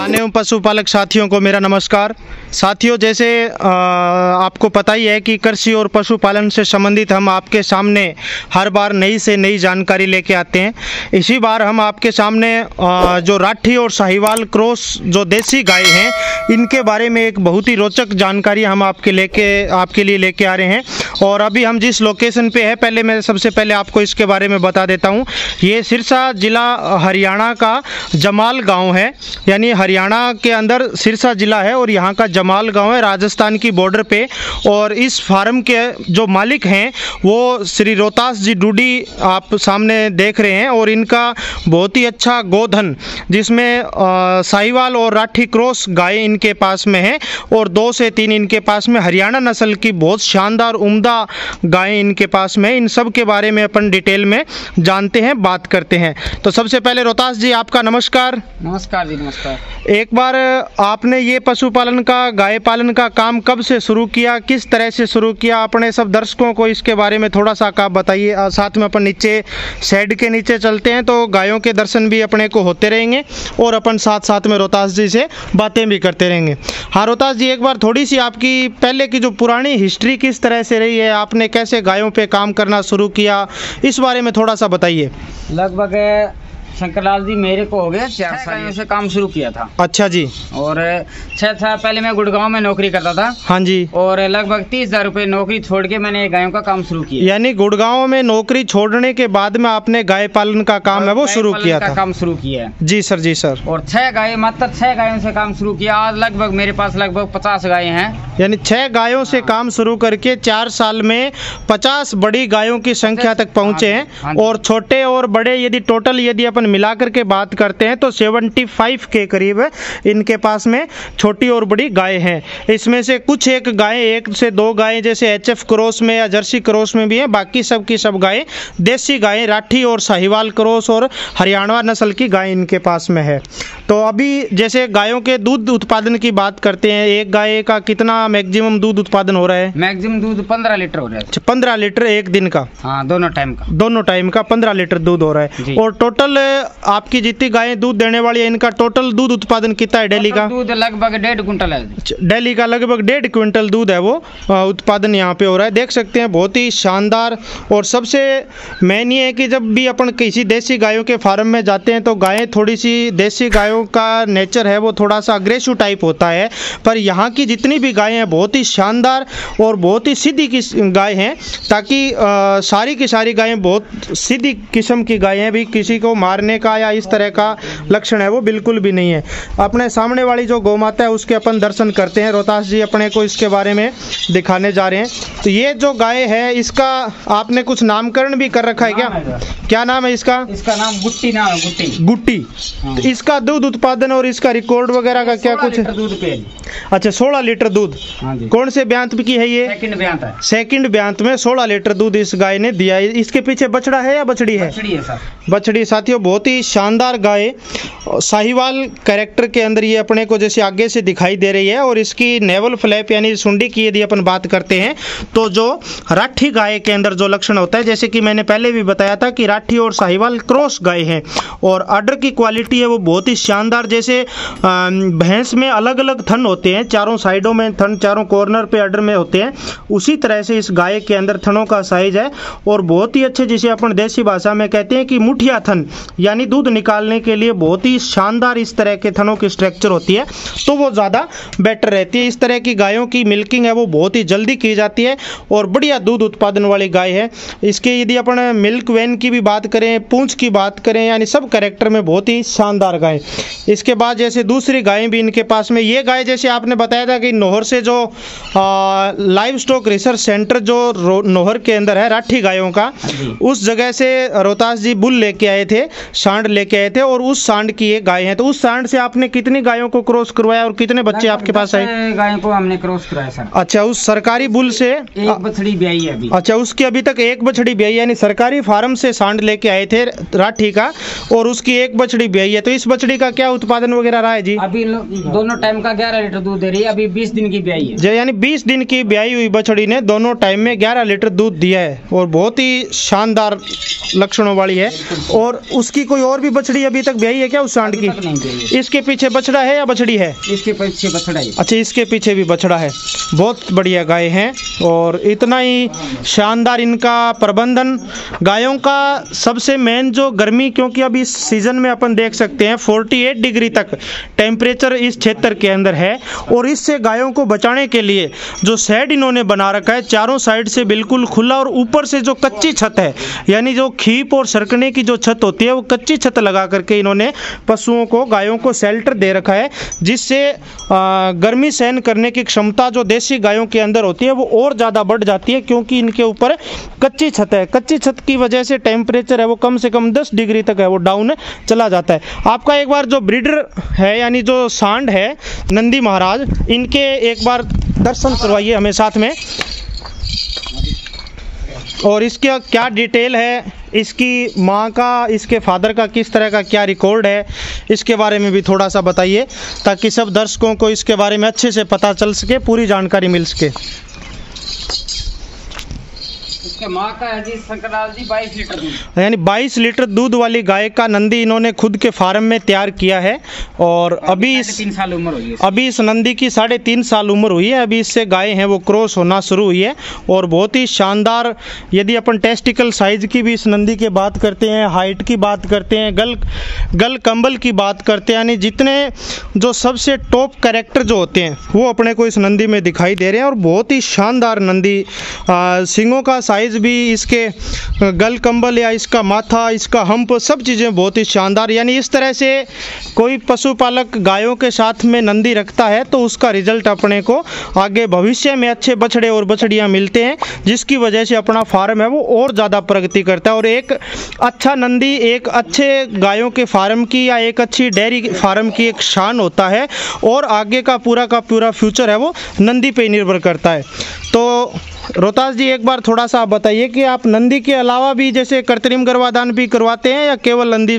किसान एवं पशुपालक साथियों को मेरा नमस्कार। साथियों, जैसे आपको पता ही है कि कृषि और पशुपालन से संबंधित हम आपके सामने हर बार नई से नई जानकारी लेके आते हैं। इसी बार हम आपके सामने जो राठी और साहिवाल क्रॉस जो देसी गाय हैं, इनके बारे में एक बहुत ही रोचक जानकारी हम आपके लिए लेके आ रहे हैं। और अभी हम जिस लोकेशन पे है, पहले मैं सबसे पहले आपको इसके बारे में बता देता हूँ। ये सिरसा जिला हरियाणा का जमाल गांव है, यानी हरियाणा के अंदर सिरसा जिला है और यहाँ का जमाल गांव है, राजस्थान की बॉर्डर पे। और इस फार्म के जो मालिक हैं वो श्री रोहतास जी डूडी आप सामने देख रहे हैं। और इनका बहुत ही अच्छा गोधन, जिसमें साहिवाल और राठी क्रॉस गाय इनके पास में है और 2 से 3 इनके पास में हरियाणा नस्ल की बहुत शानदार उम्दा गाय इनके पास में। इन सब के बारे में अपन डिटेल में जानते हैं, बात करते हैं। तो सबसे पहले रोहतास जी, आपका नमस्कार। नमस्कार जी, नमस्कार। एक बार आपने ये पशुपालन का, गाय पालन का काम कब से शुरू किया, किस तरह से शुरू किया, अपने सब दर्शकों को इसके बारे में थोड़ा सा आप बताइए। साथ में अपन नीचे शेड के नीचे चलते हैं तो गायों के दर्शन भी अपने को होते रहेंगे और अपन साथ साथ में रोहतास जी से बातें भी करते रहेंगे। हाँ रोहतास जी, एक बार थोड़ी सी आपकी पहले की जो पुरानी हिस्ट्री किस तरह से रही है, आपने कैसे गायों पे काम करना शुरू किया, इस बारे में थोड़ा सा बताइए। लगभग शंकरलाल जी, मेरे को हो गया 4 साल से काम शुरू किया था। अच्छा जी। और 6 साल पहले मैं गुड़गांव में नौकरी करता था। हाँ जी। और लगभग 30,000 रुपये नौकरी छोड़ के मैंने गायों का काम शुरू किया। यानी गुड़गांव में नौकरी छोड़ने के बाद में आपने गाय पालन का काम है वो शुरू किया था। काम शुरू किया। जी सर, जी सर। और 6 गायों से काम शुरू किया। आज लगभग मेरे पास लगभग 50 गायें हैं। यानी 6 गायों से काम शुरू करके 4 साल में 50 बड़ी गायों की संख्या तक पहुंचे हैं। और छोटे और बड़े यदि अपन मिलाकर के बात करते हैं तो 75 के करीब इनके पास में छोटी और बड़ी गाय हैं। इसमें से कुछ एक गायें, 1 से 2 गायें जैसे HF क्रॉस में या जर्सी क्रॉस में भी हैं। बाकी सब की सब गायें देसी गायें, राठी और साहिवाल क्रॉस और हरियाणा नस्ल की गाय इनके पास में है। तो अभी जैसे गायों के दूध उत्पादन की बात करते हैं, एक गाय का कितना मैक्सिमम दूध उत्पादन हो रहा है? मैक्सिमम दूध 15 लीटर हो रहा है। 15 लीटर एक दिन का? हाँ, दोनों टाइम का 15 लीटर दूध हो रहा है। और टोटल आपकी जितनी गायें दूध देने वाली है, इनका टोटल दूध उत्पादन कितना है डेली का? दूध लगभग 1.5 क्विंटल है। डेली का लगभग 1.5 क्विंटल दूध है वो उत्पादन यहाँ पे हो रहा है। देख सकते हैं, बहुत ही शानदार। और सबसे मेन ये है कि जब भी अपन किसी देसी गायों के फार्म में जाते हैं तो गायें थोड़ी सी, देसी गायों का नेचर है वो थोड़ा सा अग्रेसिव टाइप होता है, पर यहाँ की जितनी भी गायें हैं बहुत ही शानदार और बहुत ही सीधी गाय हैं, ताकि सारी की सारी गायें बहुत सीधी किस्म की गायें हैं। भी किसी को मारने का या इस तरह का लक्षण है वो बिल्कुल भी नहीं है। अपने सामने वाली जो गौ माता है उसके अपन दर्शन करते हैं। रोहतास जी अपने को इसके बारे में दिखाने जा रहे हैं। तो ये जो गाय है, इसका आपने कुछ नामकरण भी कर रखा है क्या? क्या नाम है इसका? इसका नाम गुट्टी नाम है। गुट्टी। हाँ। तो इसका दूध उत्पादन और इसका रिकॉर्ड वगैरह का क्या कुछ? दूध पे। अच्छा, 16 लीटर दूध। हाँ, कौन से ब्यांत की है ये? सेकंड ब्यांत में 16 लीटर दूध इस गाय ने दिया है। इसके पीछे बछड़ा है या बछड़ी है? बछड़ी है सर। बछड़ी। साथियों, बहुत ही शानदार गाय, साहिवाल कैरेक्टर के अंदर ये अपने को जैसे आगे से दिखाई दे रही है। और इसकी नेवल फ्लैप यानी सुंडी की यदि अपन बात करते हैं तो जो राठी गाय के अंदर जो लक्षण होता है, जैसे कि मैंने पहले भी बताया था कि राठी और साहिवाल क्रॉस गाय है और अडर की क्वालिटी है वो बहुत ही शानदार। जैसे भैंस में अलग अलग थन होते हैं, चारों साइडों में थन, चारों कॉर्नर पे अडर में होते हैं, उसी तरह से इस गाय के अंदर थनों का साइज है और बहुत ही अच्छे, जिसे अपन देसी भाषा में कहते हैं कि मुठिया थन, यानी दूध निकालने के लिए बहुत ही शानदार इस तरह के थनों की स्ट्रक्चर होती है, तो वो ज़्यादा बेटर रहती है। इस तरह की गायों की मिल्किंग है वो बहुत ही जल्दी की जाती है और बढ़िया दूध उत्पादन वाली गाय है। इसके यदि अपन मिल्क वैन की भी बात करें, पूंछ की बात करें, यानी सब कैरेक्टर में बहुत ही शानदार गाय। इसके बाद जैसे दूसरी गायें भी इनके पास में, ये गाय जैसे आपने बताया था कि नोहर से जो लाइव स्टॉक रिसर्च सेंटर जो नोहर के अंदर है राठी गायों का, उस जगह से रोहतास जी बुल लेके आए थे, सांड लेके आए थे और उस सांड की ये गाय है। तो उस सांड से आपने कितनी गायों को क्रॉस करवाया और कितने बच्चे आपके पास आए? गायों को हमने क्रॉस कराया सर। अच्छा, उस सरकारी बुल से एक बछड़ी ब्याई है अभी। अच्छा, उसकी अभी तक एक बछड़ी ब्याई, यानी सरकारी फार्म से सांड लेके आए थे राठी का और उसकी एक बछड़ी ब्याई है। तो इस बछड़ी का क्या उत्पादन वगैरह रहा है जी? अभी दोनों टाइम का 11 लीटर दूध दे रही है। अभी 20 दिन की ब्याई है, यानी 20 दिन की ब्याई हुई बछड़ी ने दोनों टाइम में 11 लीटर दूध दिया है और बहुत ही शानदार लक्षणों वाली है। और उसकी कोई और भी बछड़ी अभी तक ब्याई है क्या उस सांड की? इसके पीछे बछड़ा है या बछड़ी है? इसके पीछे बछड़ा है। अच्छा, इसके पीछे भी बछड़ा है। बहुत बढ़िया गाय हैं और इतना ही शानदार इनका प्रबंधन। गायों का सबसे मेन जो गर्मी, क्योंकि अभी इस सीजन में अपन देख सकते हैं 48 डिग्री तक टेम्परेचर इस क्षेत्र के अंदर है। और इससे गायों को बचाने के लिए जो शेड इन्होंने बना रखा है चारों साइड से बिल्कुल खुला, और ऊपर से जो कच्ची छत है, यानी जो खीप और सरकने की जो छत होती है वो कच्ची छत लगा करके इन्होंने पशुओं को, गायों को शेल्टर दे रखा है, जिससे गर्मी सहन करने की क्षमता जो देसी गायों के अंदर होती है वो और ज़्यादा बढ़ जाती है, क्योंकि इनके ऊपर कच्ची छत है। कच्ची छत की वजह से टेम्परेचर है वो कम से कम 10 डिग्री तक है वो डाउन चला जाता है। आपका एक बार जो ब्रीडर है, यानी जो सांड है नंदी महाराज, इनके एक बार दर्शन करवाइए हमें साथ में, और इसका क्या डिटेल है, इसकी माँ का, इसके फादर का किस तरह का क्या रिकॉर्ड है, इसके बारे में भी थोड़ा सा बताइए, ताकि सब दर्शकों को इसके बारे में अच्छे से पता चल सके, पूरी जानकारी मिल सके। इसके माँ का है जी शंकरलाल जी 22 लीटर दूध, यानी 22 लीटर दूध वाली गाय का नंदी इन्होंने खुद के फार्म में तैयार किया है। और अभी 3 साल उम्र हुई है। अभी इस नंदी की 3.5 साल उम्र हुई है। अभी इससे गाय हैं वो क्रॉस होना शुरू हुई है और बहुत ही शानदार, यदि अपन टेस्टिकल साइज की भी इस नंदी की बात करते हैं, हाइट की बात करते हैं, गल कंबल की बात करते हैं, यानी जितने जो सबसे टॉप कैरेक्टर जो होते हैं वो अपने को इस नंदी में दिखाई दे रहे हैं। और बहुत ही शानदार नंदी, सींगों का साइज भी, इसके गल कंबल या इसका माथा, इसका हम्प, सब चीज़ें बहुत ही शानदार। यानी इस तरह से कोई पशुपालक गायों के साथ में नंदी रखता है तो उसका रिजल्ट अपने को आगे भविष्य में अच्छे बछड़े और बछड़ियां मिलते हैं, जिसकी वजह से अपना फार्म है वो और ज़्यादा प्रगति करता है। और एक अच्छा नंदी एक अच्छे गायों के फार्म की या एक अच्छी डेयरी फार्म की एक शान होता है, और आगे का पूरा फ्यूचर है वो नंदी पे निर्भर करता है। तो रोहतास जी एक बार थोड़ा सा आप बताइए कि आप नंदी के अलावा भी जैसे कृत्रिम गर्भाधान भी करवाते हैं या केवल नंदी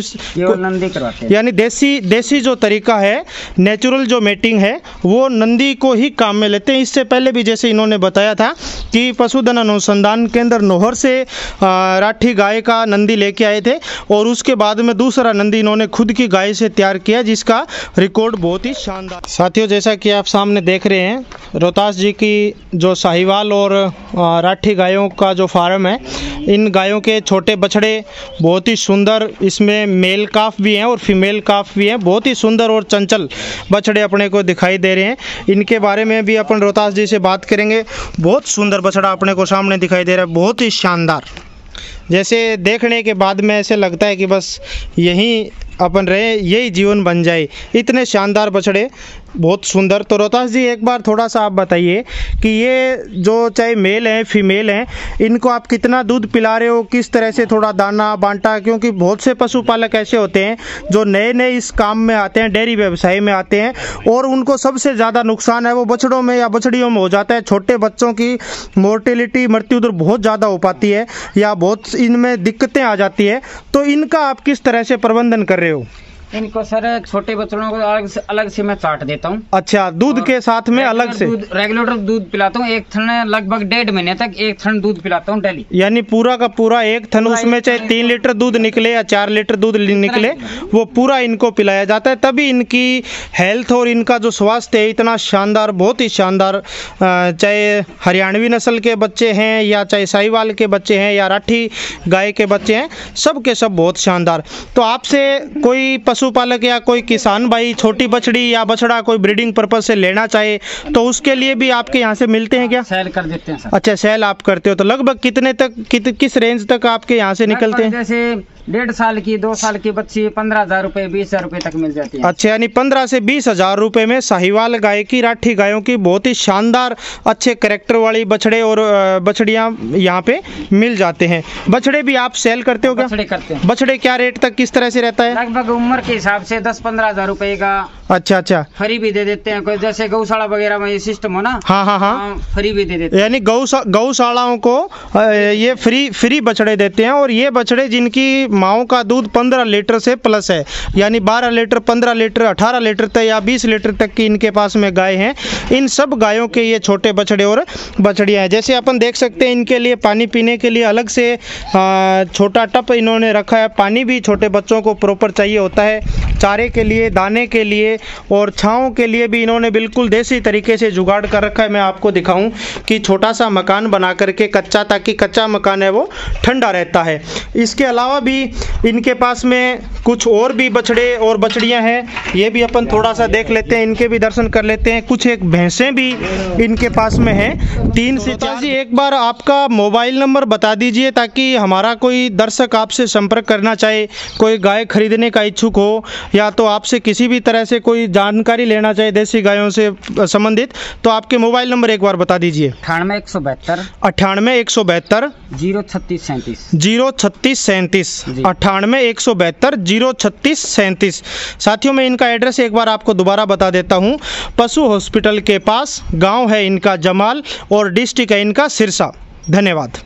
करवाते हैं? यानी देसी जो तरीका है, नेचुरल जो मेटिंग है, वो नंदी को ही काम में लेते हैं। इससे पहले भी जैसे इन्होंने बताया था कि पशुधन अनुसंधान केंद्र नोहर से राठी गाय का नंदी लेके आए थे, और उसके बाद में दूसरा नंदी इन्होंने खुद की गाय से तैयार किया, जिसका रिकॉर्ड बहुत ही शानदार। साथियों, जैसा कि आप सामने देख रहे हैं रोहतास जी की जो साहिवाल और राठी गायों का जो फार्म है, इन गायों के छोटे बछड़े बहुत ही सुंदर, इसमें मेल काफ भी हैं और फीमेल काफ भी हैं, बहुत ही सुंदर और चंचल बछड़े अपने को दिखाई दे रहे हैं। इनके बारे में भी अपन रोहतास जी से बात करेंगे। बहुत सुंदर बछड़ा अपने को सामने दिखाई दे रहा है, बहुत ही शानदार। जैसे देखने के बाद में ऐसे लगता है कि बस यहीं अपन रहे, यही जीवन बन जाए, इतने शानदार बछड़े, बहुत सुंदर। तो रोहतास जी एक बार थोड़ा सा आप बताइए कि ये जो चाहे मेल हैं फीमेल हैं, इनको आप कितना दूध पिला रहे हो, किस तरह से थोड़ा दाना बांटा, क्योंकि बहुत से पशुपालक ऐसे होते हैं जो नए नए इस काम में आते हैं, डेयरी व्यवसाय में आते हैं, और उनको सबसे ज़्यादा नुकसान है वो बछड़ों में या बछड़ियों में हो जाता है। छोटे बच्चों की मोर्टेलिटी, मृत्यु दर बहुत ज़्यादा हो पाती है या बहुत इनमें दिक्कतें आ जाती है। तो इनका आप किस तरह से प्रबंधन कर रहे हो? इनको सर छोटे बच्चों को अलग से मैं चाट देता हूँ। अच्छा, दूध के साथ में अलग से रेगुलर दूध पिलाता हूँ। एक थन लगभग 1.5 महीने तक एक थन दूध पिलाता हूँ डेली। यानी पूरा का पूरा एक थन, उसमें चाहे 3 लीटर दूध निकले या 4 लीटर दूध निकले, वो पूरा इनको पिलाया जाता है, तभी इनकी हेल्थ और इनका जो स्वास्थ्य है इतना शानदार, बहुत ही शानदार। चाहे हरियाणवी नस्ल के बच्चे हैं या चाहे साहिवाल के बच्चे हैं या राठी गाय के बच्चे हैं, सब के सब बहुत शानदार। तो आपसे कोई पशुपालक या कोई किसान भाई छोटी बछड़ी या बछड़ा कोई ब्रीडिंग पर्पज से लेना चाहे तो उसके लिए भी आपके यहाँ से मिलते हैं क्या? सेल कर देते हैं सर। अच्छा, सेल आप करते हो। तो लगभग कितने तक, किस रेंज तक आपके यहाँ से निकलते हैं? जैसे 1.5 साल की 2 साल की बच्ची 15,000 रुपए 20,000 रुपए तक मिल जाती है। अच्छा, यानी 15 से 20,000 रुपए में साहिवाल गाय की, राठी गायों की बहुत ही शानदार अच्छे कैरेक्टर वाली बछड़े और बछड़ियाँ यहाँ पे मिल जाते हैं। बछड़े भी आप सेल करते हो क्या? बछड़े करते हैं। बछड़े क्या रेट तक किस तरह से रहता है? लगभग उम्र के हिसाब से 10-15 हज़ार रुपए का अच्छा अच्छा, फ्री भी दे देते हैं, कोई जैसे गौशाला वगैरह में ये सिस्टम हो ना। हाँ हाँ हाँ, फ्री भी दे देते हैं। यानी गौशालाओं को ये फ्री बछड़े देते हैं। और ये बछड़े जिनकी माओं का दूध 15 लीटर से प्लस है, यानी 12 लीटर, 15 लीटर, 18 लीटर तक या 20 लीटर तक की इनके पास में गाय हैं। इन सब गायों के ये छोटे बछड़े और बछड़ियाँ हैं। जैसे अपन देख सकते हैं, इनके लिए पानी पीने के लिए अलग से छोटा टप इन्होंने रखा है। पानी भी छोटे बच्चों को प्रॉपर चाहिए होता है, चारे के लिए, दाने के लिए और छाँव के लिए भी इन्होंने बिल्कुल देसी तरीके से जुगाड़ कर रखा है। मैं आपको दिखाऊं कि छोटा सा मकान बना करके कच्चा, ताकि कच्चा मकान है वो ठंडा रहता है। इसके अलावा भी इनके पास में कुछ और भी बछड़े और बछड़ियां हैं, ये भी अपन थोड़ा सा देख लेते हैं, इनके भी दर्शन कर लेते हैं। कुछ एक भैंसें भी इनके पास में हैं, 3 से 4। जी एक बार आपका मोबाइल नंबर बता दीजिए, ताकि हमारा कोई दर्शक आपसे संपर्क करना चाहे, कोई गाय खरीदने का इच्छुक हो या तो आपसे किसी भी तरह से कोई जानकारी लेना चाहे देसी गायों से संबंधित, तो आपके मोबाइल नंबर एक बार बता दीजिए। 98 172 03637 03637 98 03637। साथियों मैं इनका एड्रेस एक बार आपको दोबारा बता देता हूँ। पशु हॉस्पिटल के पास, गांव है इनका जमाल और डिस्ट्रिक्ट है इनका सिरसा। धन्यवाद।